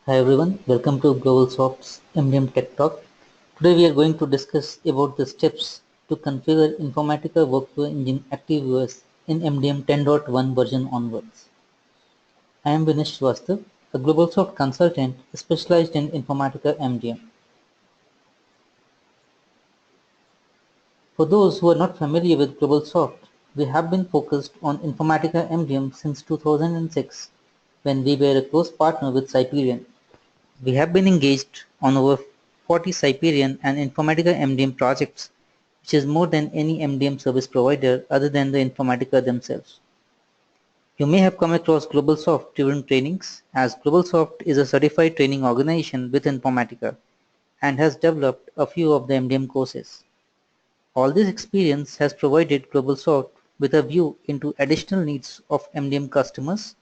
Hi everyone, welcome to GlobalSoft's MDM Tech Talk. Today we are going to discuss about the steps to configure Informatica Workflow Engine ActiveOS in MDM 10.1 version onwards. I am Vinesh Srivastav, a GlobalSoft consultant specialized in Informatica MDM. For those who are not familiar with GlobalSoft, we have been focused on Informatica MDM since 2006 when we were a close partner with Cyperion. We have been engaged on over 40 Cyperion and Informatica MDM projects, which is more than any MDM service provider other than the Informatica themselves. You may have come across GlobalSoft during trainings, as GlobalSoft is a certified training organization with Informatica and has developed a few of the MDM courses. All this experience has provided GlobalSoft with a view into additional needs of MDM customers,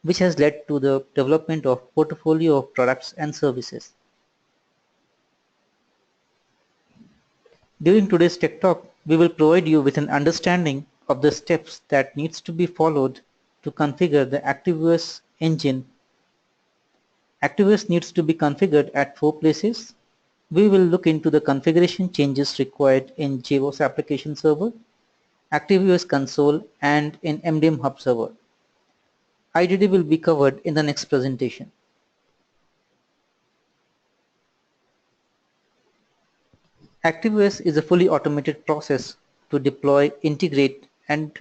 which has led to the development of portfolio of products and services. During today's Tech Talk, we will provide you with an understanding of the steps that needs to be followed to configure the ActiveOS engine. ActiveOS needs to be configured at 4 places. We will look into the configuration changes required in JBoss application server, ActiveOS console, and in MDM Hub server. IDD will be covered in the next presentation. ActiveOS is a fully automated process to deploy, integrate, and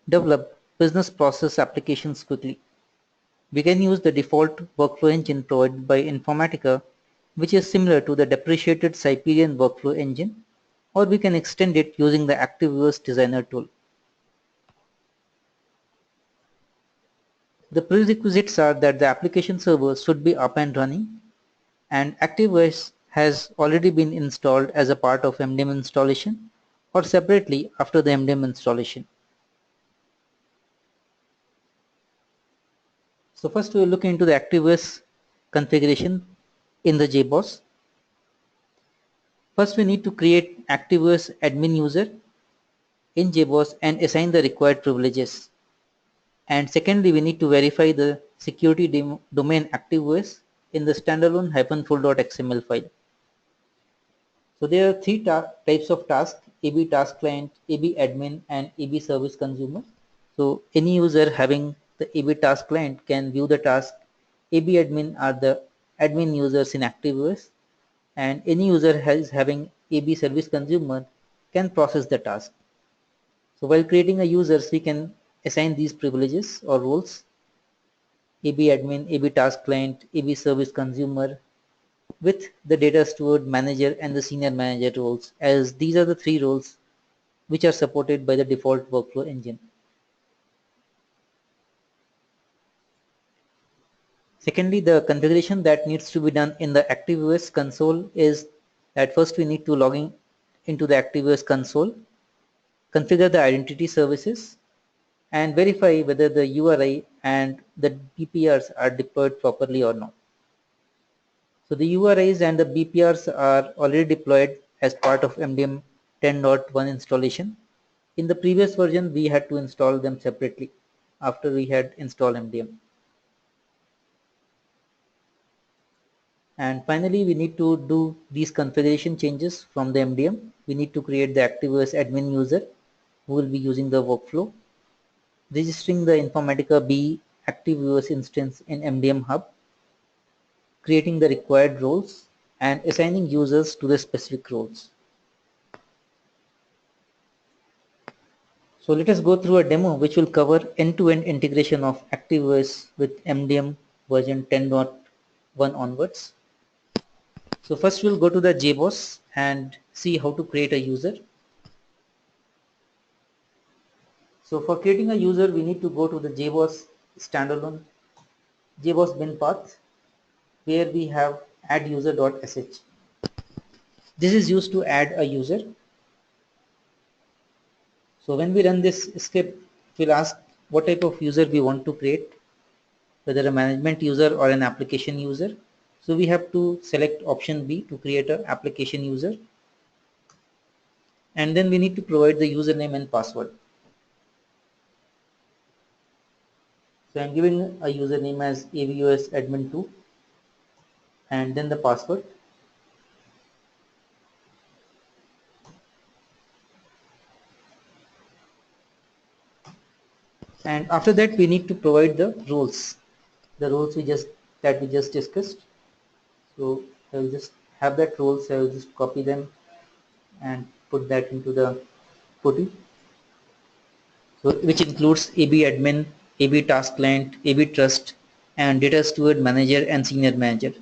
develop business process applications quickly. We can use the default workflow engine provided by Informatica, which is similar to the depreciated Cyperion workflow engine, or we can extend it using the ActiveOS Designer tool. The prerequisites are that the application server should be up and running, and ActiveOS has already been installed as a part of MDM installation or separately after the MDM installation. So first we will look into the ActiveOS configuration in the JBoss. First we need to create ActiveOS admin user in JBoss and assign the required privileges. And secondly, we need to verify the security domain ActiveOS in the standalone -full.xml file. So there are three types of tasks: AB task client, AB admin, and AB service consumer. So any user having the AB task client can view the task. AB admin are the admin users in ActiveOS, and any user having AB service consumer can process the task. So while creating a users, we can assign these privileges or roles: AB admin, AB task client, AB service consumer, with the data steward, manager, and the senior manager roles, as these are the three roles which are supported by the default workflow engine. Secondly, the configuration that needs to be done in the ActiveOS console is that first we need to log in into the ActiveOS console, configure the identity services, and verify whether the URI and the BPRs are deployed properly or not. So the URIs and the BPRs are already deployed as part of MDM 10.1 installation. In the previous version, we had to install them separately after we had installed MDM. And finally, we need to do these configuration changes from the MDM. We need to create the ActiveOS admin user who will be using the workflow, registering the Informatica B ActiveOS instance in MDM Hub, creating the required roles, and assigning users to the specific roles. So let us go through a demo which will cover end-to-end integration of ActiveOS with MDM version 10.1 onwards. So first we'll go to the JBoss and see how to create a user. So for creating a user, we need to go to the JBoss standalone JBoss bin path, where we have add user.sh. This is used to add a user. So when we run this script, we'll ask what type of user we want to create, whether a management user or an application user. So we have to select option B to create an application user. And then we need to provide the username and password. So I'm giving a username as AVOS admin2. and then the password. And after that we need to provide the roles that we just discussed. So I will just have that roles, I will just copy them and put that into the footer. So which includes AB admin, AB task client, AB trust, and data steward manager and senior manager.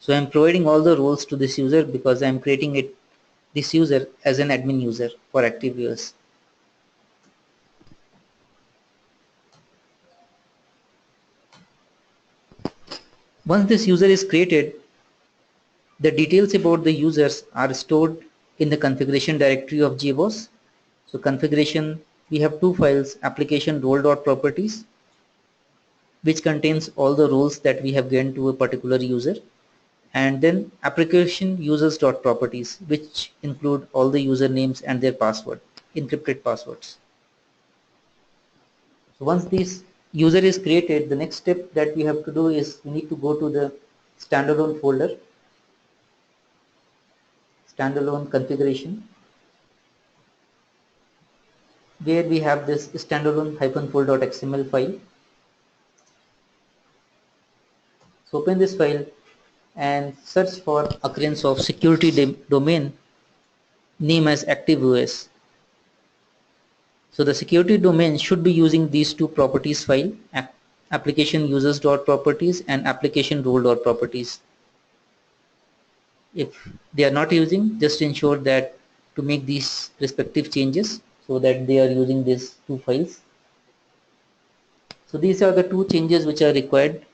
So I'm providing all the roles to this user because I'm creating this user as an admin user for ActiveOS. Once this user is created, the details about the users are stored in the configuration directory of JBoss. So configuration, we have two files, application role.properties, which contains all the roles that we have given to a particular user, and then application users.properties, which include all the usernames and their password, encrypted passwords. So once this user is created, the next step that we have to do is we need to go to the standalone folder, standalone configuration, where we have this standalone -full.xml file. So open this file and search for occurrence of security domain name as ActiveOS. So the security domain should be using these two properties file, application users.properties and application role.properties. If they are not using, just ensure that to make these respective changes so that they are using these two files. So these are the two changes which are required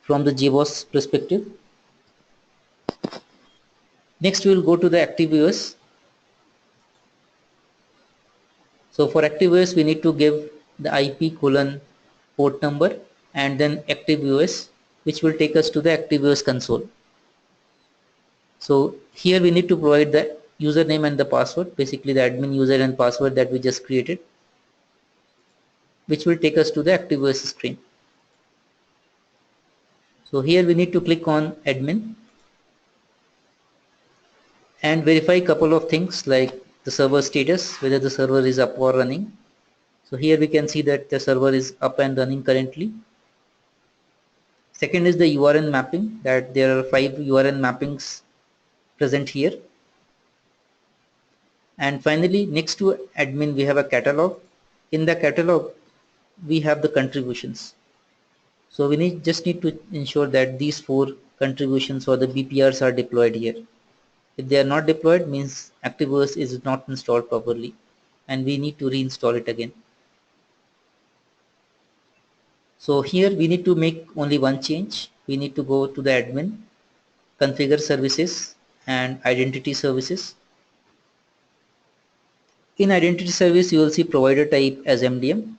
from the JBoss perspective. Next we will go to the ActiveOS. So for ActiveOS we need to give the IP colon port number and then ActiveOS, which will take us to the ActiveOS console. So here we need to provide the username and the password, basically the admin user and password that we just created, which will take us to the ActiveOS screen. So here we need to click on admin and verify a couple of things like the server status, whether the server is up or running. So here we can see that the server is up and running currently. Second is the URN mapping, that there are 5 URN mappings present here. And finally, next to admin we have a catalog. In the catalog we have the contributions. So we just need to ensure that these 4 contributions or the BPRs are deployed here. If they are not deployed, means ActiveOS is not installed properly and we need to reinstall it again. So here we need to make only one change. We need to go to the admin, configure services and identity services. In identity service you will see provider type as MDM.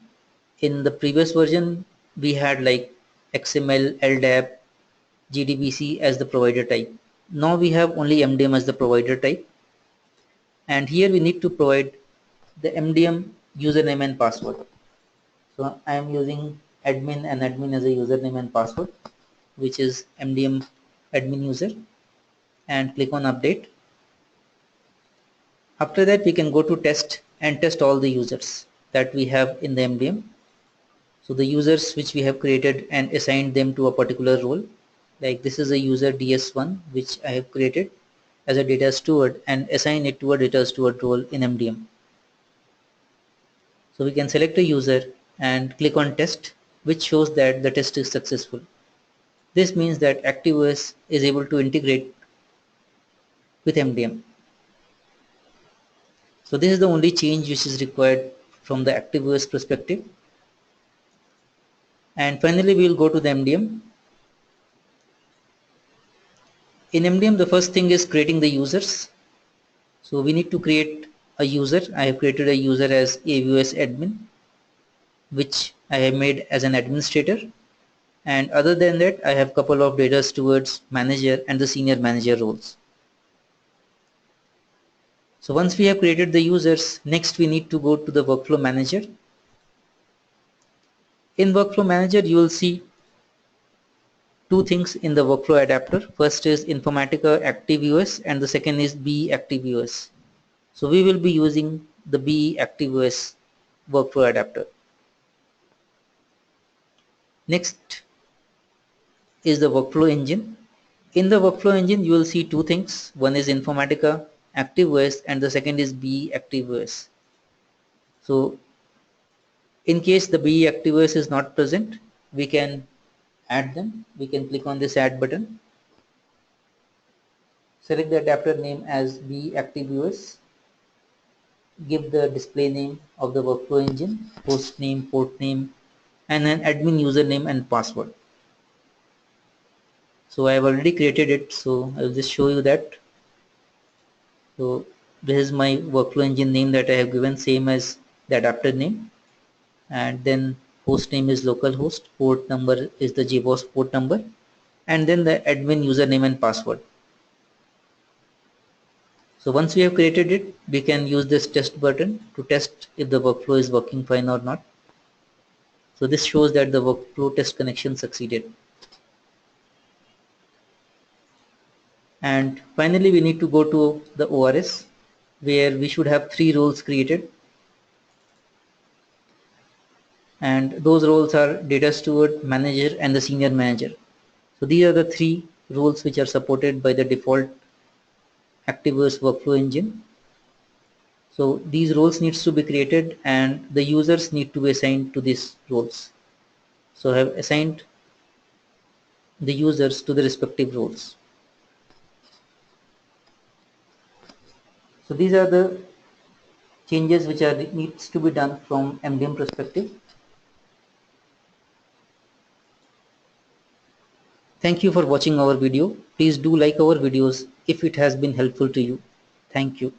In the previous version we had like XML, LDAP, JDBC as the provider type. Now we have only MDM as the provider type, and here we need to provide the MDM username and password. So I am using admin and admin as a username and password, which is MDM admin user, and click on update. After that we can go to test and test all the users that we have in the MDM. So the users which we have created and assigned them to a particular role, like this is a user DS1 which I have created as a data steward and assign it to a data steward role in MDM. So we can select a user and click on test, which shows that the test is successful. This means that ActiveOS is able to integrate with MDM. So this is the only change which is required from the ActiveOS perspective. And finally we will go to the MDM. In MDM the first thing is creating the users. So we need to create a user. I have created a user as AWS admin, which I have made as an administrator, and other than that I have couple of data stewards, manager and the senior manager roles. So once we have created the users, next we need to go to the workflow manager. In workflow manager you will see two things in the workflow adapter. First is Informatica ActiveOS and the second is BE ActiveOS. So we will be using the BE ActiveOS workflow adapter. Next is the workflow engine. In the workflow engine, you will see two things. One is Informatica ActiveOS and the second is BE ActiveOS. So in case the BE ActiveOS is not present, we can add them. We can click on this add button. Select the adapter name as BE ActiveOS. Give the display name of the workflow engine, host name, port name, and an admin username and password. So I have already created it, so I will just show you that. So this is my workflow engine name that I have given, same as the adapter name, and then host name is localhost, port number is the JBoss port number, and then the admin username and password. So once we have created it, we can use this test button to test if the workflow is working fine or not. So this shows that the workflow test connection succeeded. And finally, we need to go to the ORS, where we should have 3 roles created. And those roles are data steward, manager, and the senior manager. So these are the 3 roles which are supported by the default ActiveOS workflow engine. So these roles needs to be created and the users need to be assigned to these roles. So I have assigned the users to the respective roles. So these are the changes which needs to be done from MDM perspective. Thank you for watching our video. Please do like our videos if it has been helpful to you. Thank you.